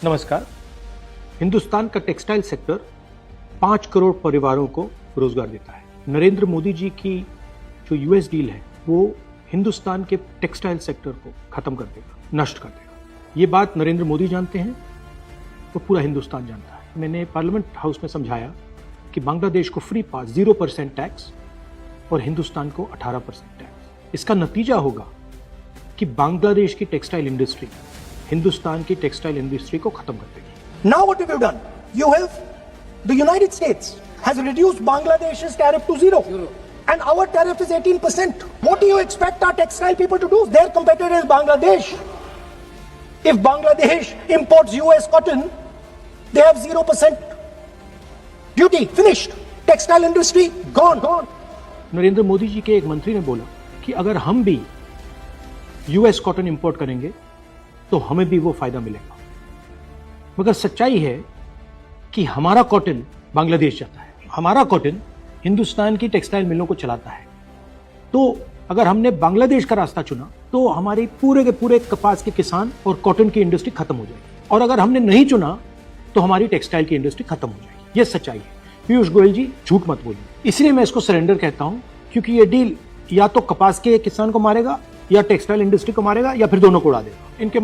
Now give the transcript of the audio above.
नमस्कार। हिंदुस्तान का textile sector 5 crore परिवारों को रोजगार देता है। नरेंद्र मोदी जी की जो यूएस डील है वो हिंदुस्तान के टेक्सटाइल सेक्टर को खत्म कर देगा, नष्ट कर देगा। ये बात नरेंद्र मोदी जानते हैं तो पूरा हिंदुस्तान जानता है। मैंने पार्लियामेंट हाउस में समझाया कि बांग्लादेश को फ्री पास 0% टैक्स और हिंदुस्तान को 18% टैक्स। इसका नतीजा होगा कि बांग्लादेश की टेक्सटाइल इंडस्ट्री हिंदुस्तान की टेक्सटाइल इंडस्ट्री को खत्म कर देगी। Now what have you done? You have, the United States has reduced Bangladesh's tariff to zero. And our tariff is 18%. What do you expect our textile people to do? Their competitor is Bangladesh. If Bangladesh imports US cotton, they have 0% duty. Finished. Textile industry gone. Narendra Modi ji के एक मंत्री ने बोला कि अगर हम भी US cotton import करेंगे तो हमें भी वो फायदा मिलेगा। मगर सच्चाई है कि हमारा कॉटन बांग्लादेश जाता है, हमारा कॉटन हिंदुस्तान की टेक्सटाइल मिलों को चलाता है। तो अगर हमने बांग्लादेश का रास्ता चुना तो हमारे पूरे के पूरे कपास के किसान और कॉटन की इंडस्ट्री खत्म हो जाएगी, और अगर हमने नहीं चुना तो हमारी टेक्सटाइल की इंडस्ट्री खत्म हो जाएगी। ये सच्चाई है। पीयूष गोयल जी, झूठ मत बोलिए। इसलिए मैं इसको सरेंडर कहता हूं, क्योंकि ये डील या तो कपास के किसान को मारेगा या टेक्सटाइल इंडस्ट्री को मारेगा या फिर दोनों को उड़ा देगा। इनके